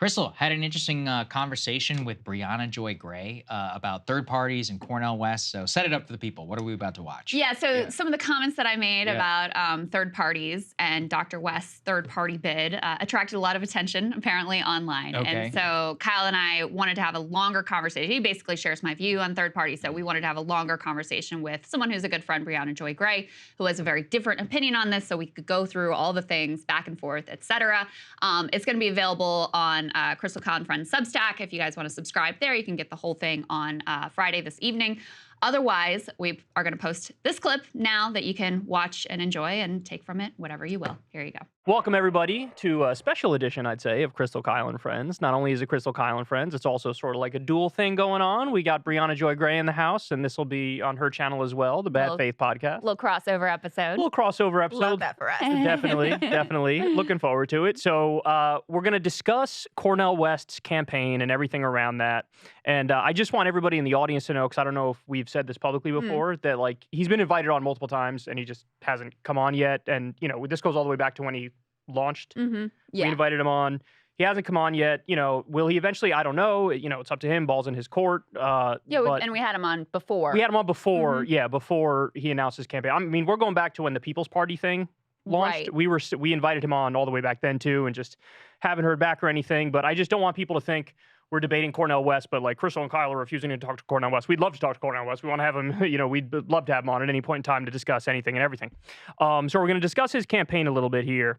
Krystal had an interesting conversation with Briahna Joy Gray about third parties and Cornell West. So set it up for the people. What are we about to watch? Yeah, so some of the comments that I made Yeah. about third parties and Dr. West's third party bid attracted a lot of attention, apparently, online. Okay. And so Kyle and I wanted to have a longer conversation. He basically shares my view on third parties. So we wanted to have a longer conversation with someone who's a good friend, Briahna Joy Gray, who has a very different opinion on this. So we could go through all the things back and forth, et cetera. It's going to be available on Krystal Kyle and Friends Substack. If you guys want to subscribe there, you can get the whole thing on Friday this evening. Otherwise, we are going to post this clip now that you can watch and enjoy and take from it whatever you will. Here you go. Welcome, everybody, to a special edition, I'd say, of Krystal Kyle and Friends. Not only is it Krystal Kyle and Friends, it's also sort of like a dual thing going on. We got Briahna Joy Gray in the house, and this will be on her channel as well, the Bad Faith podcast. Little crossover episode. Little crossover episode. Love that for us. Definitely, definitely. Looking forward to it. So we're going to discuss Cornell West's campaign and everything around that. And I just want everybody in the audience to know, because I don't know if we've said this publicly before, that like he's been invited on multiple times, and he just hasn't come on yet. And, you know, this goes all the way back to when he launched. Yeah. We invited him on. He hasn't come on yet. You know, will he eventually? I don't know. You know, it's up to him. Ball's in his court. And we had him on before. We had him on before, before he announced his campaign. I mean, we're going back to when the People's Party thing launched. Right. We invited him on all the way back then too, and just haven't heard back or anything. But I just don't want people to think we're debating Cornell West, but like Krystal and Kyle are refusing to talk to Cornell West. We'd love to talk to Cornell West. We want to have him, you know, we'd love to have him on at any point in time to discuss anything and everything. So we're going to discuss his campaign a little bit here.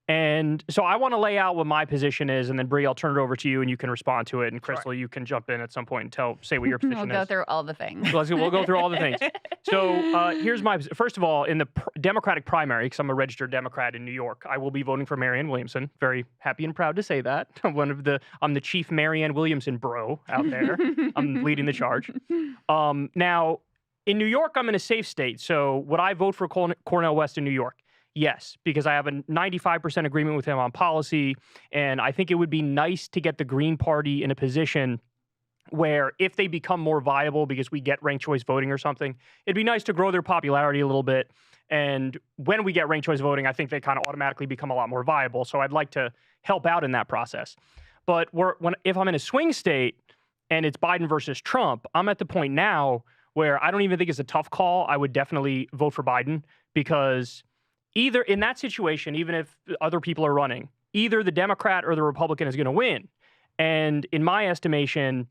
And so I want to lay out what my position is, and then Brie, I'll turn it over to you, and you can respond to it. And Krystal, you can jump in at some point and say what your position We'll is. go through all the things. We'll go through all the things. So here's my, first of all, in the Democratic primary, because I'm a registered Democrat in New York, I will be voting for Marianne Williamson. Very happy and proud to say that. I'm the chief Marianne Williamson bro out there. I'm leading the charge. Now, in New York, I'm in a safe state. So would I vote for Cornell West in New York? Yes, because I have a 95% agreement with him on policy, and I think it would be nice to get the Green Party in a position where if they become more viable because we get ranked choice voting or something, it'd be nice to grow their popularity a little bit. And when we get ranked choice voting, I think they kind of automatically become a lot more viable. So I'd like to help out in that process. But if I'm in a swing state and it's Biden versus Trump, I'm at the point now where I don't even think it's a tough call. I would definitely vote for Biden, because either in that situation, even if other people are running, either the Democrat or the Republican is going to win. And in my estimation,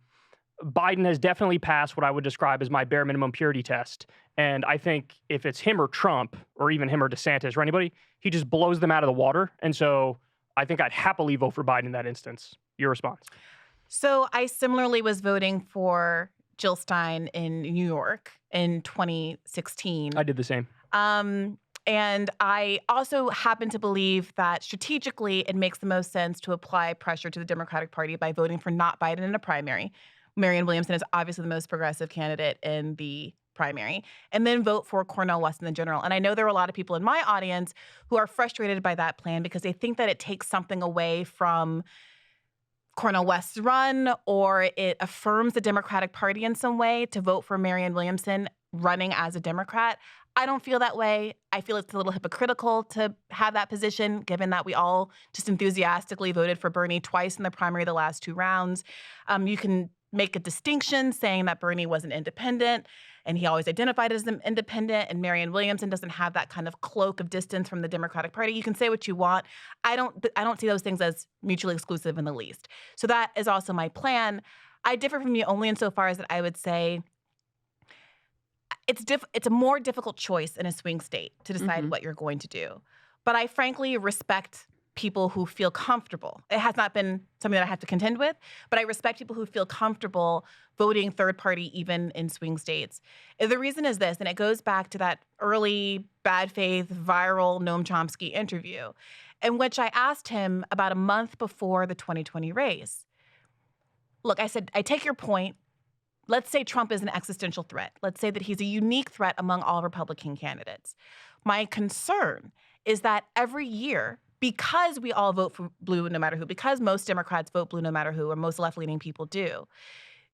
Biden has definitely passed what I would describe as my bare minimum purity test. And I think if it's him or Trump, or even him or DeSantis or anybody, he just blows them out of the water. And so I think I'd happily vote for Biden in that instance. Your response? So I similarly was voting for Jill Stein in New York in 2016. I did the same. And I also happen to believe that strategically it makes the most sense to apply pressure to the Democratic Party by voting for not Biden in a primary. Marianne Williamson is obviously the most progressive candidate in the primary, and then vote for Cornel West in the general. And I know there are a lot of people in my audience who are frustrated by that plan because they think that it takes something away from Cornel West's run, or it affirms the Democratic Party in some way to vote for Marianne Williamson running as a Democrat. I don't feel that way. I feel it's a little hypocritical to have that position, given that we all just enthusiastically voted for Bernie twice in the primary the last two rounds. You can make a distinction saying that Bernie was an independent, and he always identified as an independent, and Marianne Williamson doesn't have that kind of cloak of distance from the Democratic Party. You can say what you want. I don't see those things as mutually exclusive in the least. So that is also my plan. I differ from you only insofar as that I would say it's a more difficult choice in a swing state to decide what you're going to do. But I frankly respect people who feel comfortable. It has not been something that I have to contend with, but I respect people who feel comfortable voting third party even in swing states. And the reason is this, and it goes back to that early bad faith viral Noam Chomsky interview, in which I asked him about a month before the 2020 race. Look, I said, I take your point. Let's say Trump is an existential threat. Let's say that he's a unique threat among all Republican candidates. My concern is that every year, because we all vote for blue no matter who, because most Democrats vote blue no matter who, or most left-leaning people do,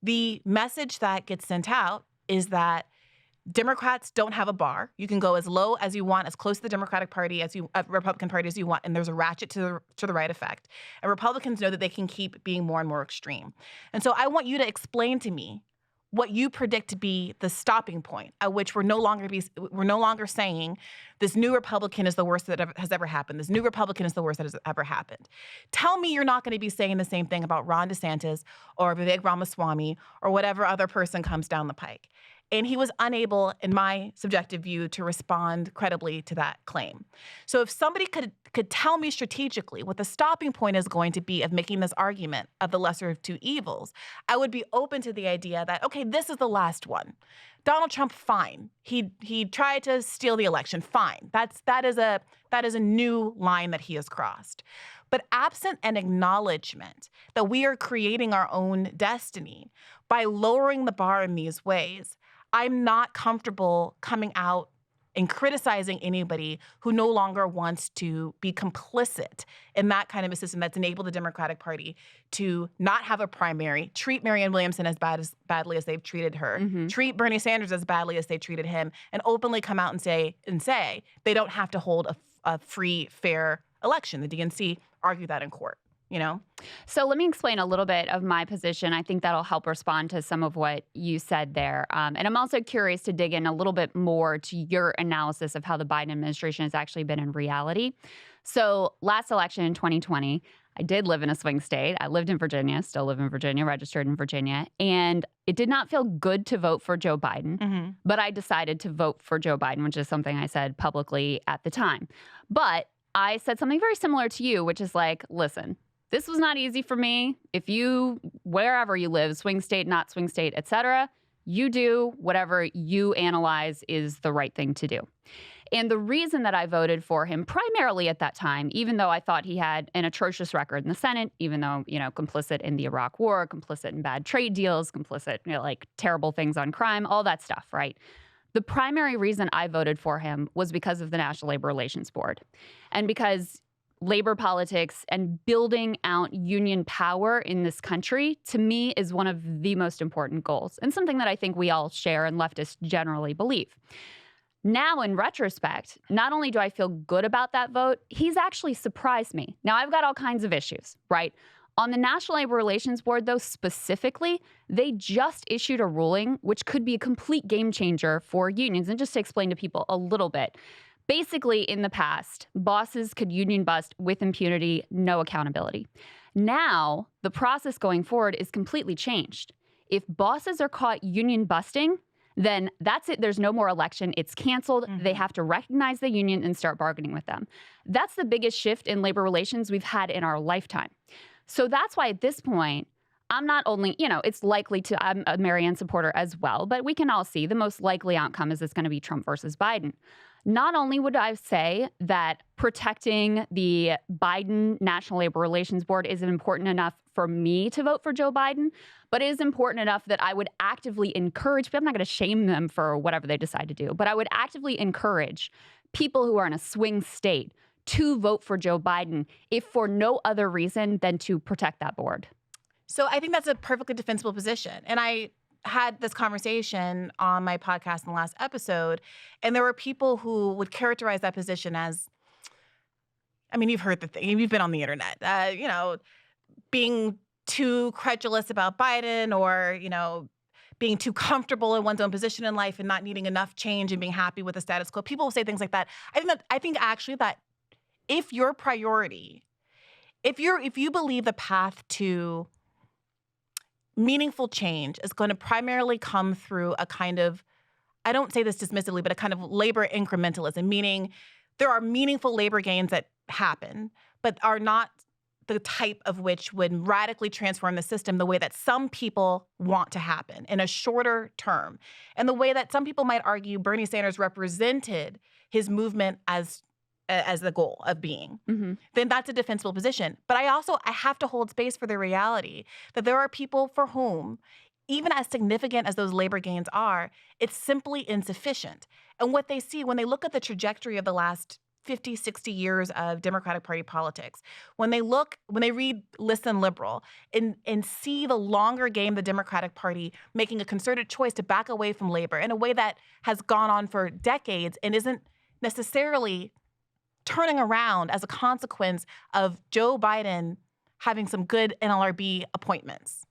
the message that gets sent out is that Democrats don't have a bar. You can go as low as you want, as close to the Democratic Party as you, Republican Party as you want, and there's a ratchet to the right effect. And Republicans know that they can keep being more and more extreme. And so I want you to explain to me what you predict to be the stopping point at which we're no longer saying this new Republican is the worst that has ever happened. This new Republican is the worst that has ever happened. Tell me you're not going to be saying the same thing about Ron DeSantis or Vivek Ramaswamy or whatever other person comes down the pike. And he was unable, in my subjective view, to respond credibly to that claim. So if somebody could tell me strategically what the stopping point is going to be of making this argument of the lesser of two evils, I would be open to the idea that, okay, this is the last one. Donald Trump, fine. He tried to steal the election, fine. That is a new line that he has crossed. But absent an acknowledgement that we are creating our own destiny by lowering the bar in these ways, I'm not comfortable coming out and criticizing anybody who no longer wants to be complicit in that kind of a system that's enabled the Democratic Party to not have a primary, treat Marianne Williamson as badly as they've treated her, treat Bernie Sanders as badly as they treated him, and openly come out and say they don't have to hold a free, fair election. The DNC argued that in court. You know? So let me explain a little bit of my position. I think that'll help respond to some of what you said there. And I'm also curious to dig in a little bit more to your analysis of how the Biden administration has actually been in reality. So last election in 2020, I did live in a swing state. I lived in Virginia, still live in Virginia, registered in Virginia. And it did not feel good to vote for Joe Biden, but I decided to vote for Joe Biden, which is something I said publicly at the time. But I said something very similar to you, which is like, listen, this was not easy for me. If you, wherever you live, swing state, not swing state, et cetera, you do whatever you analyze is the right thing to do. And the reason that I voted for him primarily at that time, even though I thought he had an atrocious record in the Senate, even though, complicit in the Iraq War, complicit in bad trade deals, complicit, like terrible things on crime, all that stuff, right? The primary reason I voted for him was because of the National Labor Relations Board. And because labor politics and building out union power in this country, to me, is one of the most important goals and something that I think we all share and leftists generally believe. Now, in retrospect, not only do I feel good about that vote, he's actually surprised me. Now, I've got all kinds of issues, right? On the National Labor Relations Board, though, specifically, they just issued a ruling which could be a complete game changer for unions. And just to explain to people a little bit, basically, in the past, bosses could union bust with impunity, no accountability. Now, the process going forward is completely changed. If bosses are caught union busting, then that's it. There's no more election. It's canceled. They have to recognize the union and start bargaining with them. That's the biggest shift in labor relations we've had in our lifetime. So that's why at this point, I'm not only, it's likely I'm a Marianne supporter as well, but we can all see the most likely outcome is it's going to be Trump versus Biden. Not only would I say that protecting the Biden National Labor Relations Board is important enough for me to vote for Joe Biden, but it is important enough that I would actively encourage, but I'm not going to shame them for whatever they decide to do, but I would actively encourage people who are in a swing state to vote for Joe Biden, if for no other reason than to protect that board. So I think that's a perfectly defensible position. And I had this conversation on my podcast in the last episode, and there were people who would characterize that position as, you've heard the thing, you've been on the internet, being too credulous about Biden or, being too comfortable in one's own position in life and not needing enough change and being happy with the status quo. People will say things like that. I think actually that if your priority, if you believe the path to meaningful change is going to primarily come through a kind of, I don't say this dismissively, but a kind of labor incrementalism, meaning there are meaningful labor gains that happen, but are not the type of which would radically transform the system the way that some people want to happen in a shorter term. And the way that some people might argue Bernie Sanders represented his movement as the goal of being, then that's a defensible position. But I have to hold space for the reality that there are people for whom, even as significant as those labor gains are, it's simply insufficient. And what they see when they look at the trajectory of the last 50, 60 years of Democratic Party politics, when they read Listen Liberal and see the longer game the Democratic Party making a concerted choice to back away from labor in a way that has gone on for decades and isn't necessarily turning around as a consequence of Joe Biden having some good NLRB appointments.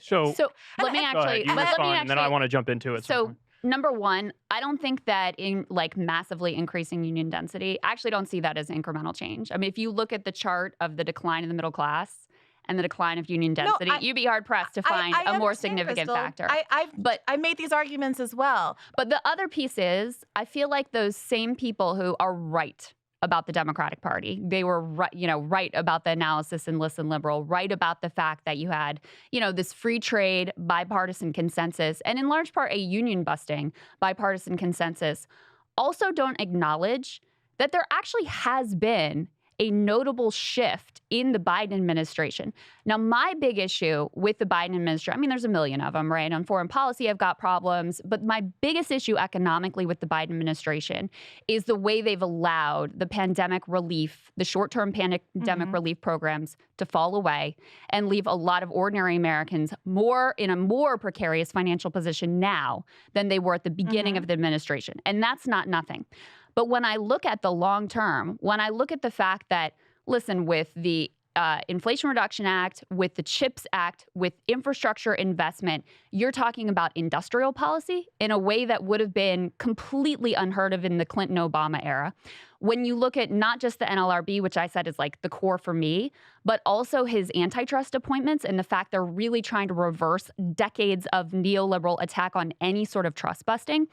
So let me actually, and then I want to jump into it. So number one, I don't think that in like massively increasing union density, I actually don't see that as incremental change. I mean, if you look at the chart of the decline in the middle class and the decline of union density, you'd be hard pressed to find a more significant Krystal. factor. I've made these arguments as well. But the other piece is, I feel like those same people who are right about the Democratic Party, they were right about the analysis in Listen Liberal, right about the fact that you had, this free trade bipartisan consensus, and in large part a union busting bipartisan consensus, also don't acknowledge that there actually has been a notable shift in the Biden administration. Now, my big issue with the Biden administration, I mean, there's a million of them, right? On foreign policy, I've got problems. But my biggest issue economically with the Biden administration is the way they've allowed the pandemic relief, the short-term pandemic relief programs to fall away and leave a lot of ordinary Americans in a more precarious financial position now than they were at the beginning of the administration. And that's not nothing. But when I look at the long term, when I look at the fact that, listen, with the Inflation Reduction Act, with the CHIPS Act, with infrastructure investment, you're talking about industrial policy in a way that would have been completely unheard of in the Clinton-Obama era. When you look at not just the NLRB, which I said is like the core for me, but also his antitrust appointments and the fact they're really trying to reverse decades of neoliberal attack on any sort of trust busting,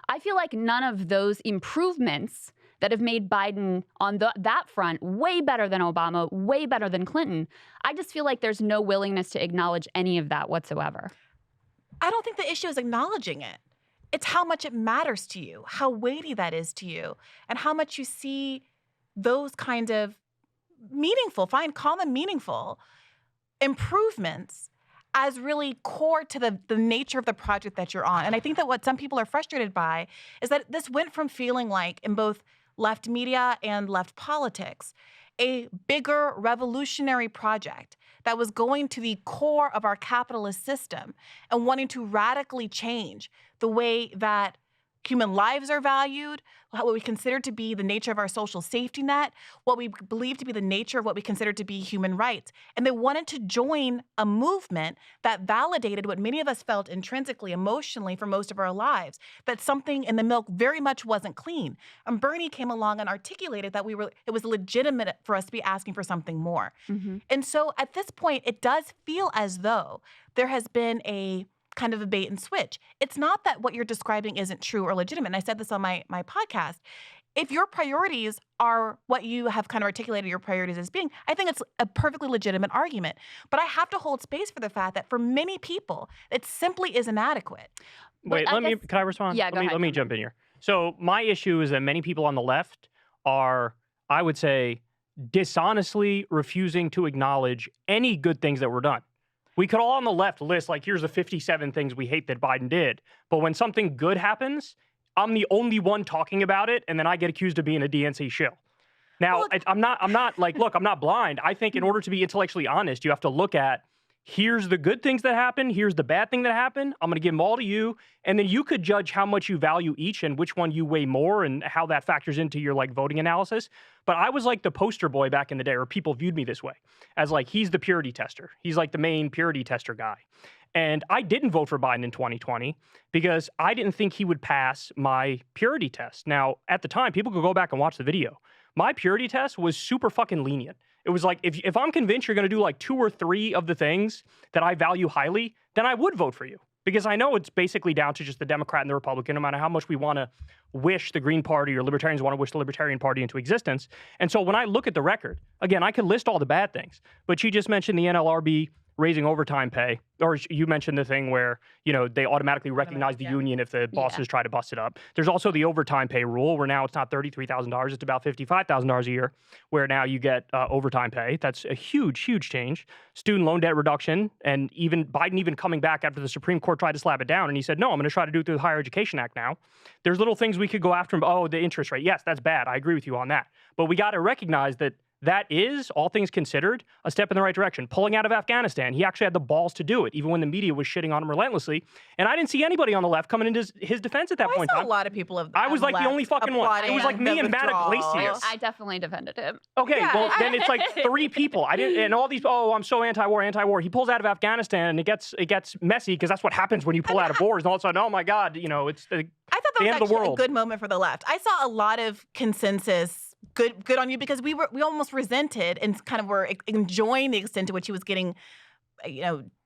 I feel like none of those improvements that have made Biden on that front way better than Obama, way better than Clinton, I just feel like there's no willingness to acknowledge any of that whatsoever. I don't think the issue is acknowledging it. It's how much it matters to you, how weighty that is to you, and how much you see those kind of call them meaningful improvements as really core to the nature of the project that you're on. And I think that what some people are frustrated by is that this went from feeling like, in both left media and left politics, a bigger revolutionary project that was going to the core of our capitalist system and wanting to radically change the way that human lives are valued, what we consider to be the nature of our social safety net, what we believe to be the nature of what we consider to be human rights. And they wanted to join a movement that validated what many of us felt intrinsically, emotionally for most of our lives, that something in the milk very much wasn't clean. And Bernie came along and articulated that it was legitimate for us to be asking for something more. And so at this point, it does feel as though there has been a kind of a bait and switch. It's not that what you're describing isn't true or legitimate. And I said this on my podcast. If your priorities are what you have kind of articulated your priorities as being, I think it's a perfectly legitimate argument. But I have to hold space for the fact that for many people, it simply is inadequate. Wait, can I respond? Yeah, go ahead. Let me jump in here. So my issue is that many people on the left are, I would say, dishonestly refusing to acknowledge any good things that were done. We could all on the left list, like, here's the 57 things we hate that Biden did. But when something good happens, I'm the only one talking about it, and then I get accused of being a DNC shill. Now, I'm not like, look, I'm not blind. I think in order to be intellectually honest, you have to look at, here's the good things that happen, here's the bad thing that happened. I'm going to give them all to you, and then you could judge how much you value each and which one you weigh more and how that factors into your like voting analysis. But I was like the poster boy back in the day, or people viewed me this way, as like, he's the purity tester. He's like the main purity tester guy. And I didn't vote for Biden in 2020 because I didn't think he would pass my purity test. Now, at the time, people could go back and watch the video. My purity test was super fucking lenient. It was like, if I'm convinced you're going to do like 2 or 3 of the things that I value highly, then I would vote for you. Because I know it's basically down to just the Democrat and the Republican, no matter how much we want to wish the Green Party or Libertarians want to wish the Libertarian Party into existence. And so when I look at the record, again, I could list all the bad things, but she just mentioned the NLRB raising overtime pay, or you mentioned the thing where, they automatically recognize the union if the bosses try to bust it up. There's also the overtime pay rule where now it's not $33,000, it's about $55,000 a year, where now you get overtime pay. That's a huge, huge change. Student loan debt reduction, and even Biden coming back after the Supreme Court tried to slap it down, and he said, no, I'm going to try to do it through the Higher Education Act now. There's little things we could go after him. Oh, the interest rate. Yes, that's bad. I agree with you on that. But we got to recognize that is, all things considered, a step in the right direction. Pulling out of Afghanistan, he actually had the balls to do it, even when the media was shitting on him relentlessly. And I didn't see anybody on the left coming into his defense at that point in time. A lot of people I was like the only fucking one. It was like me and Matt Iglesias. I definitely defended him. Okay, well, then it's like 3 people. I didn't, and all these, I'm so anti-war. He pulls out of Afghanistan, and it gets messy because that's what happens when you pull out of wars. And all of a sudden, oh my God, it's the I thought that was end of the actually a world. good moment for the left. I saw a lot of consensus. Good on you, because we almost resented and kind of were enjoying the extent to which he was getting,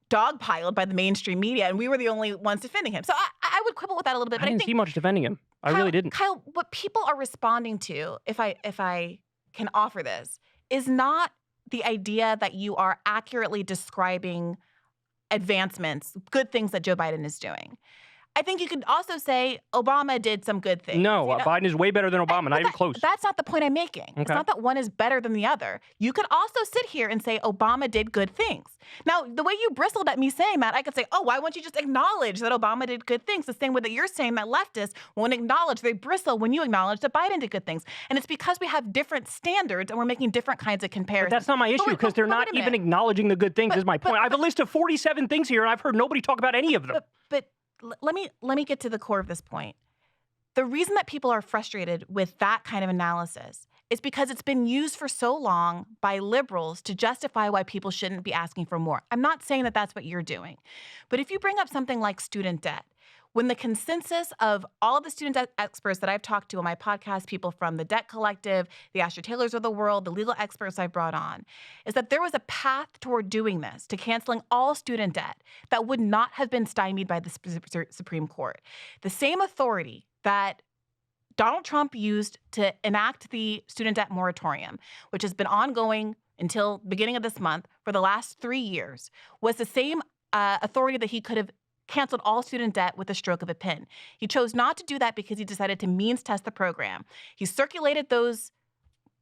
dogpiled by the mainstream media, and we were the only ones defending him. So I would quibble with that a little bit. But I didn't see much defending him. I really didn't. Kyle, what people are responding to, if I can offer this, is not the idea that you are accurately describing advancements, good things that Joe Biden is doing. I think you could also say Obama did some good things. No, Biden is way better than Obama, not even close. That's not the point I'm making. Okay. It's not that one is better than the other. You could also sit here and say Obama did good things. Now, the way you bristled at me saying that, I could say, why won't you just acknowledge that Obama did good things? The same way that you're saying that leftists won't acknowledge, they bristle when you acknowledge that Biden did good things. And it's because we have different standards and we're making different kinds of comparisons. But that's not my issue, because they're not even acknowledging the good things is my point. I have a list of 47 things here, and I've heard nobody talk about any of them. But let me get to the core of this point. The reason that people are frustrated with that kind of analysis is because it's been used for so long by liberals to justify why people shouldn't be asking for more. I'm not saying that that's what you're doing. But if you bring up something like student debt, when the consensus of all of the student experts that I've talked to on my podcast, people from the Debt Collective, the Asher Taylors of the world, the legal experts I've brought on, is that there was a path toward doing this, to canceling all student debt, that would not have been stymied by the Supreme Court. The same authority that Donald Trump used to enact the student debt moratorium, which has been ongoing until beginning of this month for the last 3 years, was the same authority that he could have canceled all student debt with a stroke of a pen. He chose not to do that because he decided to means test the program. He circulated those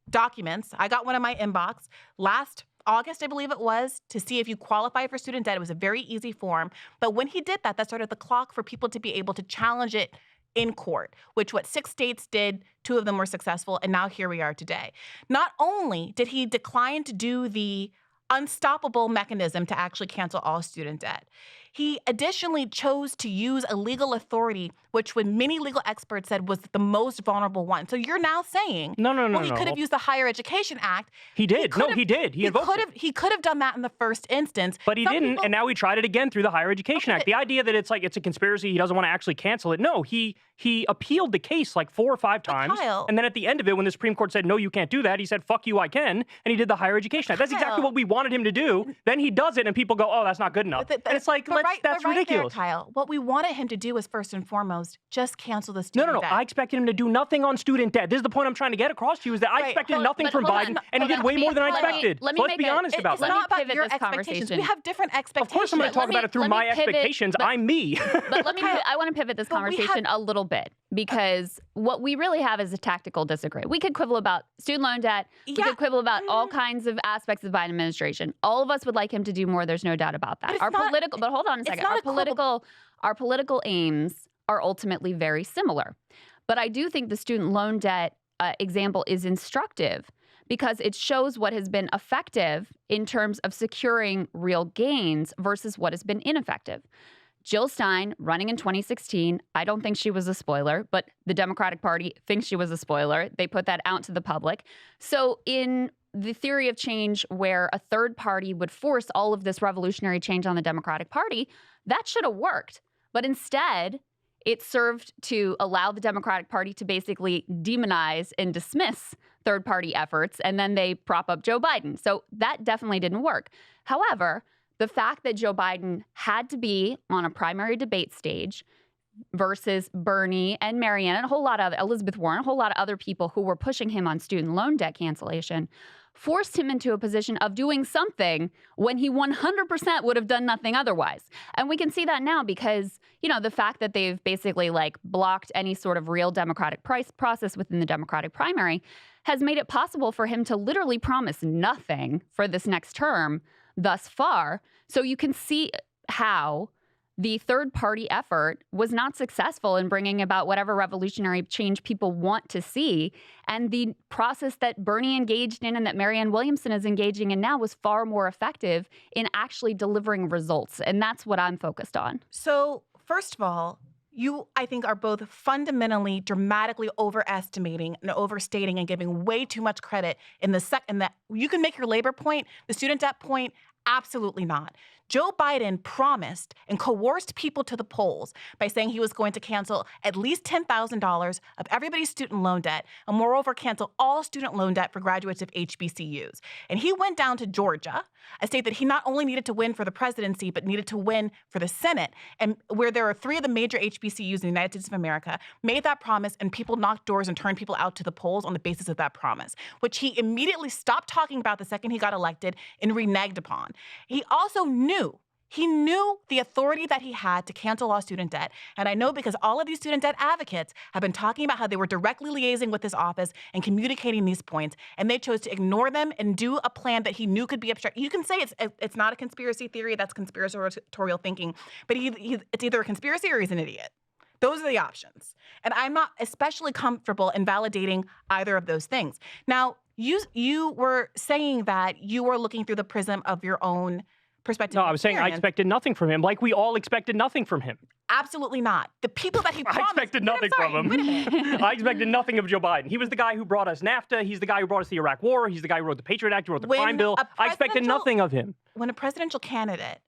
documents. I got one in my inbox last August, I believe it was, to see if you qualify for student debt. It was a very easy form. But when he did that, that started the clock for people to be able to challenge it in court, which 6 states did, 2 of them were successful, and now here we are today. Not only did he decline to do the unstoppable mechanism to actually cancel all student debt, he additionally chose to use a legal authority, which when many legal experts said was the most vulnerable one. So you're now saying, no, he could have used the Higher Education Act. He did. He did. He could have done that in the first instance. But he didn't, and now he tried it again through the Higher Education Act. The idea that it's a conspiracy, he doesn't want to actually cancel it. No, he appealed the case 4 or 5 times. Kyle, and then at the end of it, when the Supreme Court said, no, you can't do that, he said, fuck you, I can. And he did the Higher Education Act. That's exactly what we wanted him to do. Then he does it, and people go, oh, that's not good enough. And it's like, that's ridiculous. There, Kyle, what we wanted him to do was first and foremost, just cancel the student debt. No. I expected him to do nothing on student debt. This is the point I'm trying to get across to you, is that I expected nothing from Biden, and he did way more than I expected. So let's be honest about that. It's not about your expectations. We have different expectations. Of course I'm going to talk about it through my expectations. I'm me. But I want to pivot this conversation a little bit, because what we really have is a tactical disagreement. We could quibble about student loan debt. We could quibble about all kinds of aspects of the Biden administration. All of us would like him to do more. There's no doubt about that. But hold on a second. Our political aims are ultimately very similar. But I do think the student loan debt example is instructive, because it shows what has been effective in terms of securing real gains versus what has been ineffective. Jill Stein running in 2016, I don't think she was a spoiler, but the Democratic Party thinks she was a spoiler. They put that out to the public. So in the theory of change, where a third party would force all of this revolutionary change on the Democratic Party, that should have worked. But instead, it served to allow the Democratic Party to basically demonize and dismiss third-party efforts, and then they prop up Joe Biden. So that definitely didn't work. However, the fact that Joe Biden had to be on a primary debate stage versus Bernie and Marianne and a whole lot of Elizabeth Warren, a whole lot of other people who were pushing him on student loan debt cancellation, forced him into a position of doing something when he 100% would have done nothing otherwise. And we can see that now because, the fact that they've basically blocked any sort of real democratic process within the Democratic primary has made it possible for him to literally promise nothing for this next term thus far. So you can see how the third-party effort was not successful in bringing about whatever revolutionary change people want to see. And the process that Bernie engaged in and that Marianne Williamson is engaging in now was far more effective in actually delivering results. And that's what I'm focused on. So, first of all, you, I think, are both fundamentally, dramatically overestimating and overstating and giving way too much credit in that you can make your labor point, the student debt point. Absolutely not. Joe Biden promised and coerced people to the polls by saying he was going to cancel at least $10,000 of everybody's student loan debt and moreover cancel all student loan debt for graduates of HBCUs. And he went down to Georgia, a state that he not only needed to win for the presidency, but needed to win for the Senate, and where there are 3 of the major HBCUs in the United States of America, made that promise and people knocked doors and turned people out to the polls on the basis of that promise, which he immediately stopped talking about the second he got elected and reneged upon. He also knew the authority that he had to cancel all student debt. And I know because all of these student debt advocates have been talking about how they were directly liaising with his office and communicating these points, and they chose to ignore them and do a plan that he knew could be obstructed. You can say it's not a conspiracy theory, that's conspiratorial thinking, but it's either a conspiracy or he's an idiot. Those are the options. And I'm not especially comfortable in validating either of those things. Now, you were saying that you were looking through the prism of your own perspective. No, I was saying I expected nothing from him, like we all expected nothing from him. Absolutely not. The people that he promised— I expected nothing from him. Wait a minute. I expected nothing of Joe Biden. He was the guy who brought us NAFTA. He's the guy who brought us the Iraq War. He's the guy who wrote the Patriot Act, who wrote the crime bill. I expected nothing of him. When a presidential candidate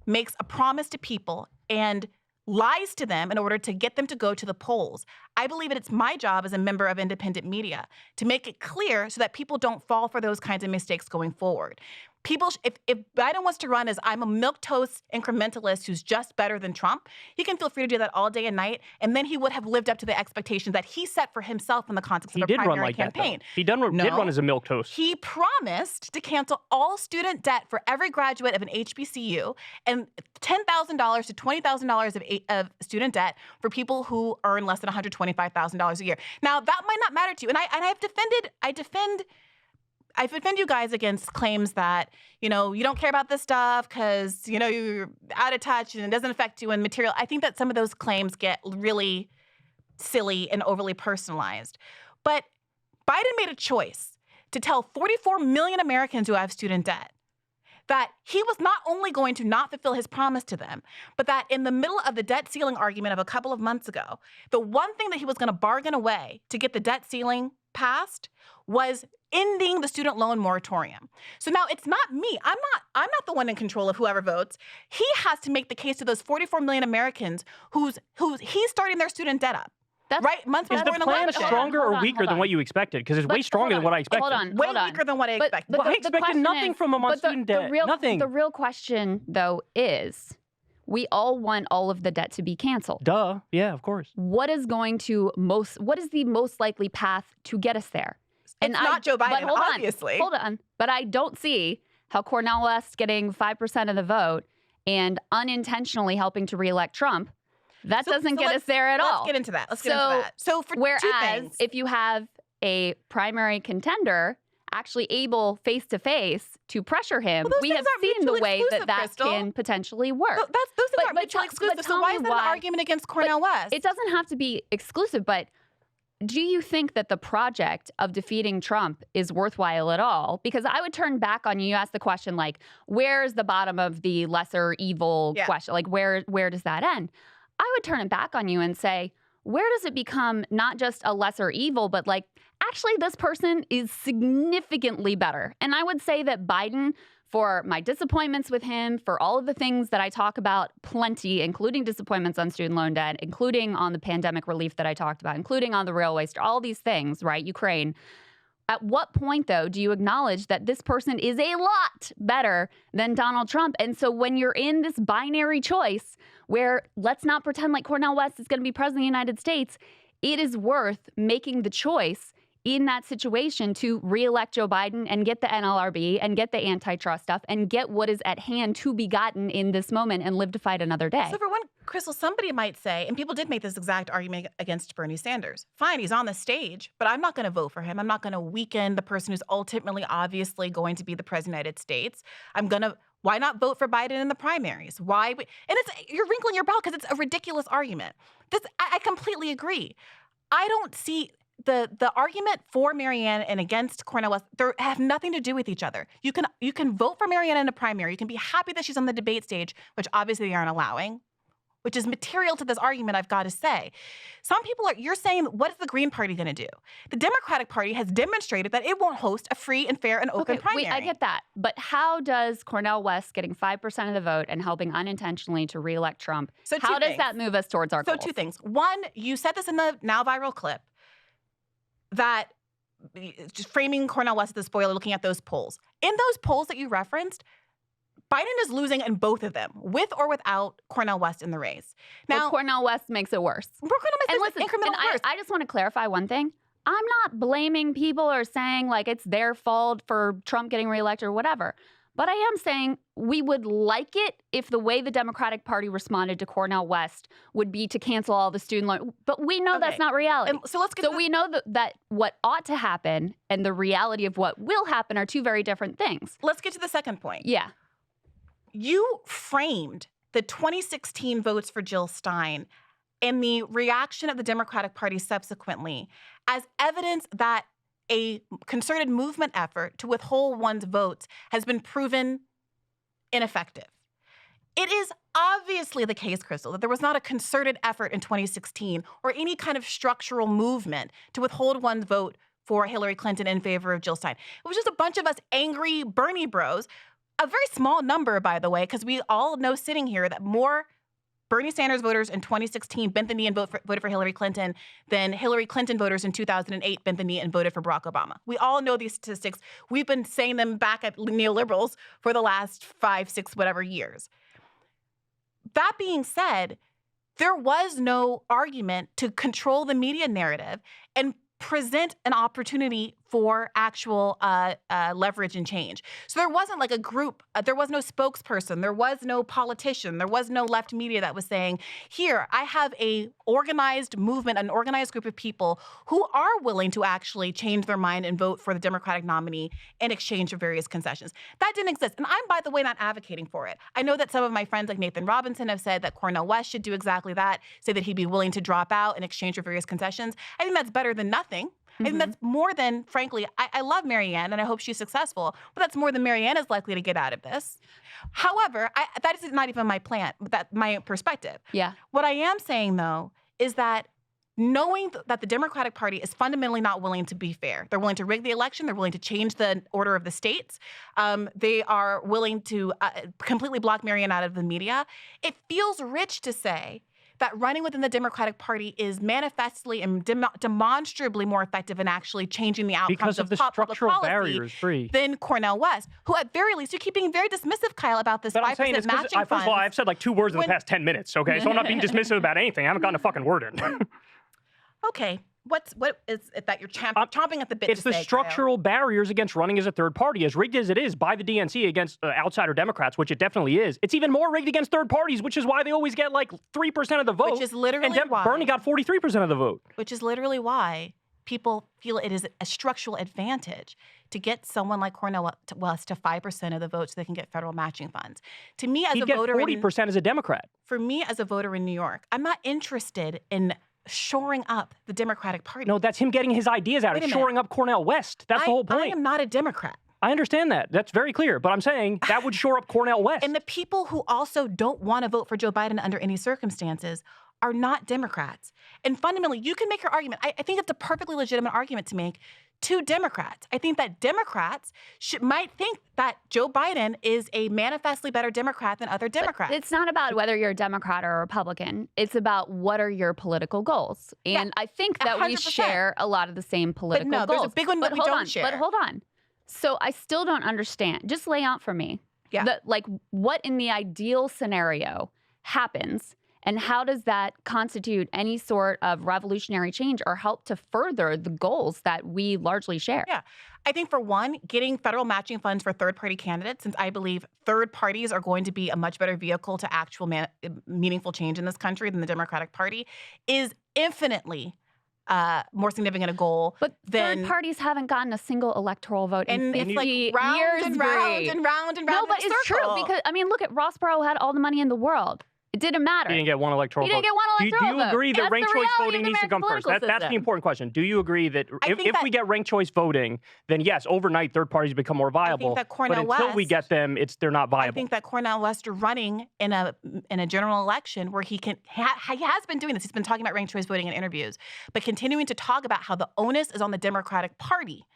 makes a promise to people and lies to them in order to get them to go to the polls, I believe it's my job as a member of independent media to make it clear so that people don't fall for those kinds of mistakes going forward. People, if Biden wants to run as I'm a milquetoast incrementalist who's just better than Trump, he can feel free to do that all day and night, and then he would have lived up to the expectations that he set for himself in the context of a primary campaign. He did run as a milquetoast. He promised to cancel all student debt for every graduate of an HBCU and $10,000 to $20,000 of student debt for people who earn less than $125,000 a year. Now, that might not matter to you, and I defend you guys against claims that, you don't care about this stuff because, you're out of touch and it doesn't affect you in material. I think that some of those claims get really silly and overly personalized. But Biden made a choice to tell 44 million Americans who have student debt that he was not only going to not fulfill his promise to them, but that in the middle of the debt ceiling argument of a couple of months ago, the one thing that he was going to bargain away to get the debt ceiling passed was ending the student loan moratorium. So now it's not me. I'm not the one in control of whoever votes. He has to make the case to those 44 million Americans who's he's starting their student debt up. That's right. Months before an election. Is the plan stronger or weaker than what you expected? Because it's way stronger than what I expected. Way weaker than what I expected. I expected nothing from him on student debt. Nothing. The real question, though, is we all want all of the debt to be canceled. Duh. Yeah, of course. What is the most likely path to get us there? It's not Joe Biden, obviously. Hold on. But I don't see how Cornel West getting 5% of the vote and unintentionally helping to reelect Trump, doesn't get us there at all. Let's get into that. So for whereas two things, if you have a primary contender actually able face-to-face to pressure him, we have seen the way that Krystal. Can potentially work. Those things aren't mutually exclusive. So why is that an argument against Cornel West? It doesn't have to be exclusive, but do you think that the project of defeating Trump is worthwhile at all? Because I would turn back on you. You asked the question, where's the bottom of the lesser evil question? Where does that end? I would turn it back on you and say, where does it become not just a lesser evil, but actually this person is significantly better? And I would say that Biden, for my disappointments with him, for all of the things that I talk about plenty, including disappointments on student loan debt, including on the pandemic relief that I talked about, including on the railway, all these things, right? Ukraine. At what point, though, do you acknowledge that this person is a lot better than Donald Trump? And so when you're in this binary choice where let's not pretend like Cornel West is going to be president of the United States, it is worth making the choice in that situation to reelect Joe Biden and get the NLRB and get the antitrust stuff and get what is at hand to be gotten in this moment and live to fight another day. So for one, Krystal, somebody might say, and people did make this exact argument against Bernie Sanders. Fine, he's on the stage, but I'm not going to vote for him. I'm not going to weaken the person who's ultimately obviously going to be the president of the United States. Why not vote for Biden in the primaries? Why? And you're wrinkling your brow because it's a ridiculous argument. I completely agree. I don't see the argument for Marianne and against Cornel West. They have nothing to do with each other. You can vote for Marianne in a primary. You can be happy that she's on the debate stage, which obviously they aren't allowing, which is material to this argument, I've got to say. Some people you're saying, what is the Green Party going to do? The Democratic Party has demonstrated that it won't host a free and fair and open primary. Wait, I get that. But how does Cornel West getting 5% of the vote and helping unintentionally to reelect Trump, how does that move us towards our goals? So two things. One, you said this in the now viral clip, that just framing Cornel West as the spoiler, looking at those polls. In those polls that you referenced, Biden is losing in both of them, with or without Cornel West in the race. Now, well, Cornel West makes it worse. Cornel West makes it incrementally worse. I just want to clarify one thing. I'm not blaming people or saying like it's their fault for Trump getting reelected or whatever. But I am saying we would like it if the way the Democratic Party responded to Cornel West would be to cancel all the student loan. But we know that's not reality. And so we know that what ought to happen and the reality of what will happen are two very different things. Let's get to the second point. Yeah. You framed the 2016 votes for Jill Stein and the reaction of the Democratic Party subsequently as evidence that a concerted movement effort to withhold one's votes has been proven ineffective. It is obviously the case, Krystal, that there was not a concerted effort in 2016 or any kind of structural movement to withhold one's vote for Hillary Clinton in favor of Jill Stein. It was just a bunch of us angry Bernie bros, a very small number, by the way, because we all know sitting here that more Bernie Sanders voters in 2016 bent the knee and voted for Hillary Clinton than Hillary Clinton voters in 2008 bent the knee and voted for Barack Obama. We all know these statistics. We've been saying them back at neoliberals for the last 5, 6, whatever years. That being said, there was no argument to control the media narrative and present an opportunity for actual leverage and change. So there wasn't like a group, there was no spokesperson, there was no politician, there was no left media that was saying, here, I have a organized movement, an organized group of people who are willing to actually change their mind and vote for the Democratic nominee in exchange for various concessions. That didn't exist. And I'm, by the way, not advocating for it. I know that some of my friends like Nathan Robinson have said that Cornel West should do exactly that, say that he'd be willing to drop out in exchange for various concessions. I think that's better than nothing. I think that's more than, frankly, I love Marianne and I hope she's successful, but that's more than Marianne is likely to get out of this. However, that is not even my plan, my perspective. Yeah. What I am saying, though, is that knowing that the Democratic Party is fundamentally not willing to be fair. They're willing to rig the election. They're willing to change the order of the states. They are willing to completely block Marianne out of the media. It feels rich to say that running within the Democratic Party is manifestly and demonstrably more effective in actually changing the outcomes because of the structural barriers, Bree, than Cornel West, who at very least, you keep being very dismissive, Kyle, about this 5% matching funds. First of all, I've said like 2 words in the past 10 minutes, okay? So I'm not being dismissive about anything. I haven't gotten a fucking word in. Okay. What is it that you're chomping at the bit to say, It's the structural barriers against running as a third party. As rigged as it is by the DNC against outsider Democrats, which it definitely is, it's even more rigged against third parties, which is why they always get like 3% of the vote. Which is literally why Bernie got 43% of the vote. Which is literally why people feel it is a structural advantage to get someone like Cornel West to 5% of the vote so they can get federal matching funds. To me, as a voter, he'd get 40% as a Democrat. For me, as a voter in New York, I'm not interested in shoring up the Democratic Party. No, that's him getting his ideas out. It's shoring up Cornel West. That's the whole point. I am not a Democrat. I understand that. That's very clear. But I'm saying that would shore up Cornel West. And the people who also don't want to vote for Joe Biden under any circumstances are not Democrats. And fundamentally, you can make your argument. I think it's a perfectly legitimate argument to make to Democrats. I think that Democrats might think that Joe Biden is a manifestly better Democrat than other Democrats. But it's not about whether you're a Democrat or a Republican. It's about what are your political goals. And I think that 100%. We share a lot of the same political goals. There's a big one that we don't share. But hold on. So I still don't understand. Just lay out for me. Yeah. What in the ideal scenario happens And how does that constitute any sort of revolutionary change or help to further the goals that we largely share? Yeah. I think for one, getting federal matching funds for third-party candidates, since I believe third parties are going to be a much better vehicle to actual meaningful change in this country than the Democratic Party, is infinitely more significant a goal. But than, third parties haven't gotten a single electoral vote in 50 it's like round years. and round and round and round. No, but in a it's circle. true because, I mean, look at Ross Perot had all the money in the world. It didn't matter. He didn't get one electoral He vote. didn't get one electoral Do you agree vote. that ranked choice voting needs to come first? That's the system. important question. Do you agree that if we get ranked choice voting, then yes, overnight third parties become more viable. that Cornel but until we West- get them, they're not viable. I think that Cornel West running in a general election where he has been doing this. He's been talking about ranked choice voting in interviews, but continuing to talk about how the onus is on the Democratic Party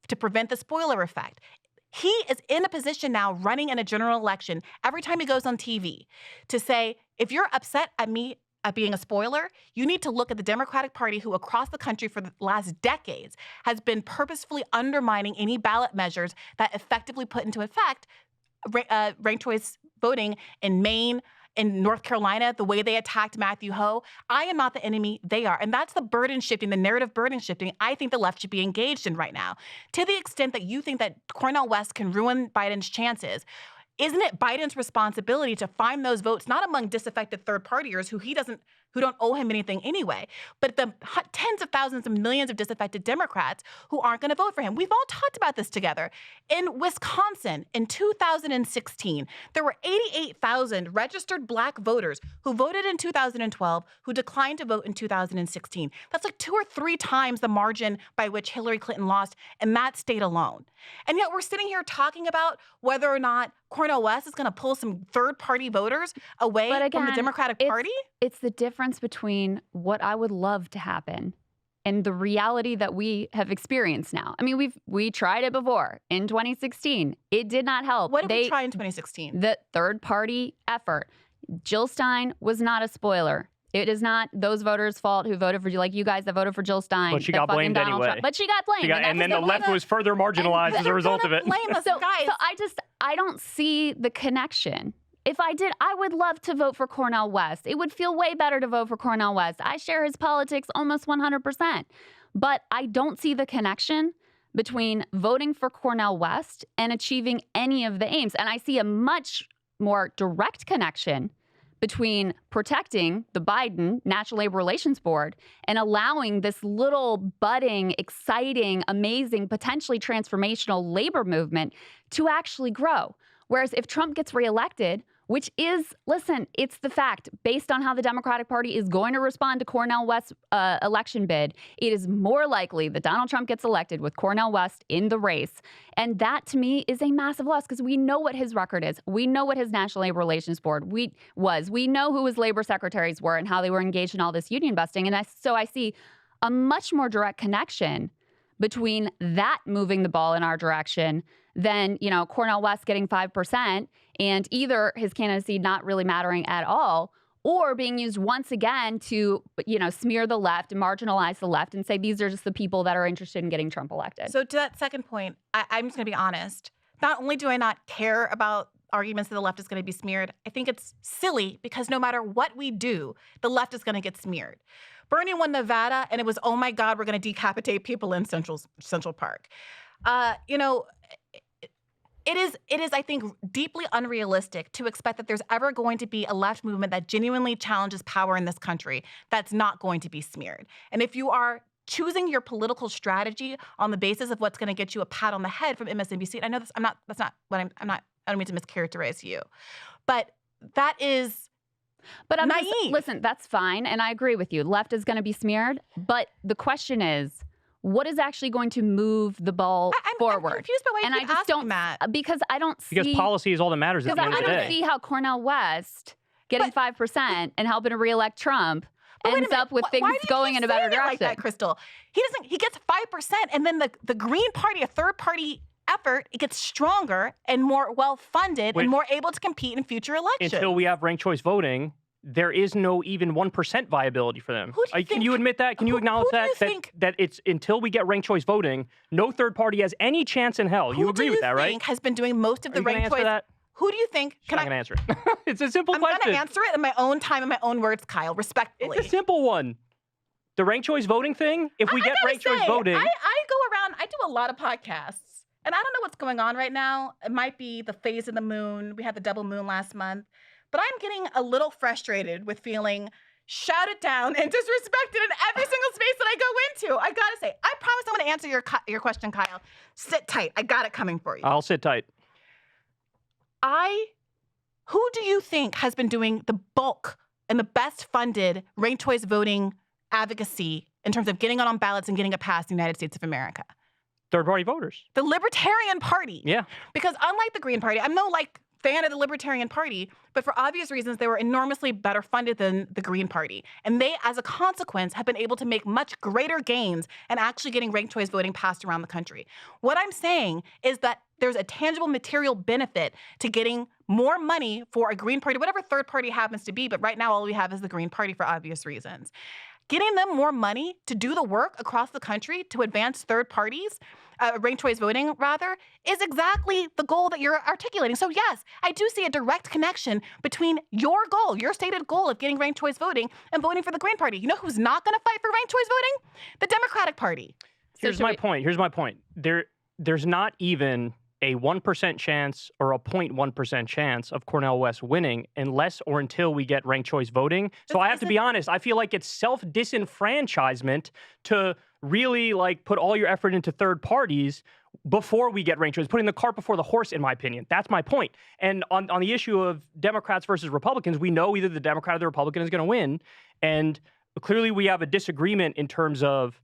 to prevent the spoiler effect. He is in a position now running in a general election every time he goes on TV to say, if you're upset at me at being a spoiler, you need to look at the Democratic Party, who across the country for the last decades has been purposefully undermining any ballot measures that effectively put into effect ranked choice voting in Maine, in North Carolina, the way they attacked Matthew Hoh. I am not the enemy, they are. And that's the burden shifting, the narrative burden shifting I think the left should be engaged in right now. To the extent that you think that Cornel West can ruin Biden's chances, isn't it Biden's responsibility to find those votes, not among disaffected third partiers who don't owe him anything anyway, but the tens of thousands and millions of disaffected Democrats who aren't going to vote for him? We've all talked about this together. In Wisconsin, in 2016, there were 88,000 registered Black voters who voted in 2012 who declined to vote in 2016. That's like 2 or 3 times the margin by which Hillary Clinton lost in that state alone. And yet we're sitting here talking about whether or not Cornel West is going to pull some third-party voters away from the Democratic Party? It's the difference between what I would love to happen and the reality that we have experienced now. I mean, we tried it before in 2016. It did not help. What did we try in 2016? The third-party effort. Jill Stein was not a spoiler. It is not those voters' fault who voted for you, like you guys that voted for Jill Stein. But she got blamed anyway. Trump. But she got blamed. And then the left was further marginalized as a result of it. So I don't see the connection. If I did, I would love to vote for Cornel West. It would feel way better to vote for Cornel West. I share his politics almost 100%. But I don't see the connection between voting for Cornel West and achieving any of the aims. And I see a much more direct connection between protecting the Biden National Labor Relations Board and allowing this little budding, exciting, amazing, potentially transformational labor movement to actually grow. Whereas if Trump gets reelected, which is, listen, it's the fact, based on how the Democratic Party is going to respond to Cornel West's election bid, it is more likely that Donald Trump gets elected with Cornel West in the race. And that, to me, is a massive loss because we know what his record is. We know what his National Labor Relations Board was. We know who his labor secretaries were and how they were engaged in all this union busting. And so I see a much more direct connection between that moving the ball in our direction than, Cornel West getting 5% and either his candidacy not really mattering at all or being used once again to, smear the left and marginalize the left and say these are just the people that are interested in getting Trump elected. So to that second point, I'm just going to be honest. Not only do I not care about arguments that the left is going to be smeared, I think it's silly because no matter what we do, the left is going to get smeared. Bernie won Nevada, and it was, oh my God, we're going to decapitate people in Central Park. It is, I think, deeply unrealistic to expect that there's ever going to be a left movement that genuinely challenges power in this country that's not going to be smeared. And if you are choosing your political strategy on the basis of what's going to get you a pat on the head from MSNBC, I know that's not what I don't mean to mischaracterize you, but that is But I'm naive. Listen, that's fine, and I agree with you. Left is going to be smeared, but the question is, what is actually going to move the ball forward? I'm confused by why you keep asking that. Because I don't see... Because policy is all that matters at the end of the day. I don't see how Cornel West getting 5% and helping to reelect Trump ends up with things going in a better direction. Like that, Krystal? He gets 5%, and then the Green Party, a third-party effort, it gets stronger and more well-funded and more able to compete in future elections. Until we have ranked choice voting, there is no even 1% viability for them. Can you admit that? Can you acknowledge that it's until we get ranked choice voting, no third party has any chance in hell. You agree with that, right? Who do you think has been doing most of the ranked choice? who do you think? I'm not going to answer it. It's a simple I'm question. going to answer it in my own time, in my own words, Kyle, respectfully. It's a simple one. The ranked choice voting thing, if we get ranked choice voting. I go around, I do a lot of podcasts, and I don't know what's going on right now. It might be the phase of the moon. We had the double moon last month. But I'm getting a little frustrated with feeling shouted down and disrespected in every single space that I go into. I gotta say, I promise I'm gonna answer your question, Kyle. Sit tight. I got it coming for you. I'll sit tight. Who do you think has been doing the bulk and the best funded ranked choice voting advocacy in terms of getting on ballots and getting it passed in the United States of America? Third-party voters. The Libertarian Party. Yeah. Because unlike the Green Party, I'm no fan of the Libertarian Party, but for obvious reasons, they were enormously better funded than the Green Party. And they, as a consequence, have been able to make much greater gains in actually getting ranked choice voting passed around the country. What I'm saying is that there's a tangible material benefit to getting more money for a Green Party, whatever third party happens to be, but right now all we have is the Green Party for obvious reasons. Getting them more money to do the work across the country to advance third parties, ranked choice voting rather, is exactly the goal that you're articulating. So yes, I do see a direct connection between your goal, your stated goal of getting ranked choice voting and voting for the Green Party. You know who's not gonna fight for ranked choice voting? The Democratic Party. Here's my point. There's not even a 1% chance or a 0.1% chance of Cornel West winning unless or until we get ranked choice voting. So I have to be honest, I feel like it's self-disenfranchisement to really put all your effort into third parties before we get ranked choice, putting the cart before the horse, in my opinion. That's my point. And on the issue of Democrats versus Republicans, we know either the Democrat or the Republican is going to win. And clearly we have a disagreement in terms of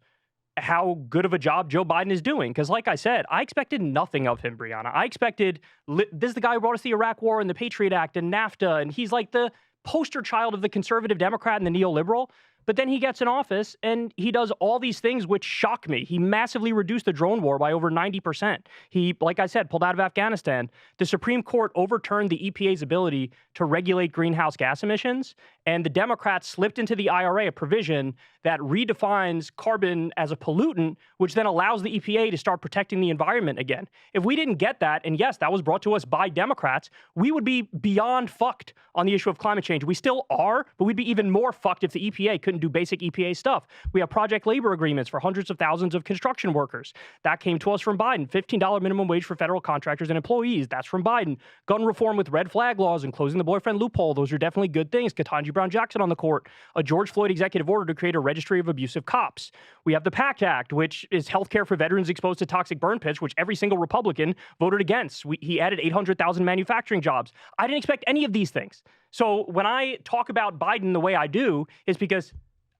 how good of a job Joe Biden is doing. Because like I said, I expected nothing of him, Briahna. I expected, this is the guy who brought us the Iraq War and the Patriot Act and NAFTA, and he's like the poster child of the conservative Democrat and the neoliberal. But then he gets in office and he does all these things which shock me. He massively reduced the drone war by over 90%. He, like I said, pulled out of Afghanistan. The Supreme Court overturned the EPA's ability to regulate greenhouse gas emissions. And the Democrats slipped into the IRA a provision that redefines carbon as a pollutant, which then allows the EPA to start protecting the environment again. If we didn't get that, and yes, that was brought to us by Democrats, we would be beyond fucked on the issue of climate change. We still are, but we'd be even more fucked if the EPA couldn't do basic EPA stuff. We have project labor agreements for hundreds of thousands of construction workers. That came to us from Biden. $15 minimum wage for federal contractors and employees. That's from Biden. Gun reform with red flag laws and closing the boyfriend loophole. Those are definitely good things. Ketanji Brown Jackson on the court. A George Floyd executive order to create a registry of abusive cops. We have the PACT Act, which is healthcare for veterans exposed to toxic burn pits, which every single Republican voted against. He added 800,000 manufacturing jobs. I didn't expect any of these things. So when I talk about Biden the way I do, is because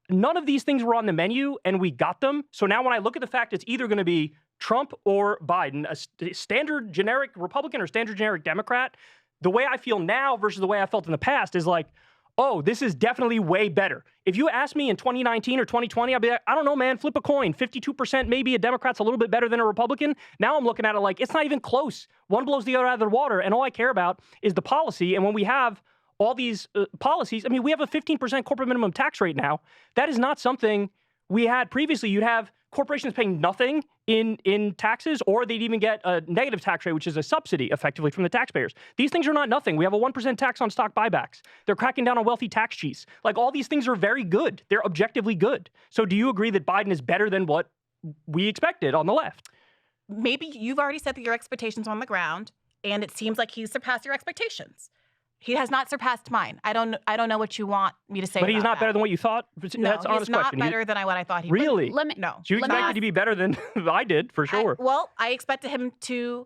none of these things were on the menu and we got them. So now when I look at the fact it's either going to be Trump or Biden, a standard generic Republican or standard generic Democrat, the way I feel now versus the way I felt in the past is like, oh, this is definitely way better. If you asked me in 2019 or 2020, I'd be like, I don't know, man, flip a coin. 52% maybe a Democrat's a little bit better than a Republican. Now I'm looking at it like, it's not even close. One blows the other out of the water, and all I care about is the policy. And when we have all these policies, I mean, we have a 15% corporate minimum tax rate now. That is not something we had previously. You'd have corporations paying nothing in taxes, or they'd even get a negative tax rate, which is a subsidy effectively from the taxpayers. These things are not nothing. We have a 1% tax on stock buybacks. They're cracking down on wealthy tax cheats. Like, all these things are very good. They're objectively good. So do you agree that Biden is better than what we expected on the left? Maybe you've already set your expectations on the ground, and it seems like he's surpassed your expectations. He has not surpassed mine. I don't know what you want me to say. But he's not that. better than what you thought? No, That's an honest he's not question. better than what I thought he would. Really? No. So you expected to be better than I did, for sure. I expected him to.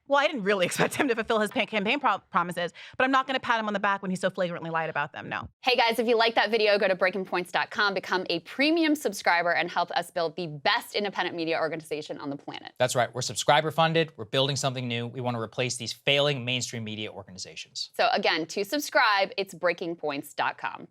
Well, I didn't really expect him to fulfill his campaign promises, but I'm not going to pat him on the back when he so flagrantly lied about them, no. Hey guys, if you like that video, go to breakingpoints.com, become a premium subscriber, and help us build the best independent media organization on the planet. That's right. We're subscriber funded. We're building something new. We want to replace these failing mainstream media organizations. So again, to subscribe, it's breakingpoints.com.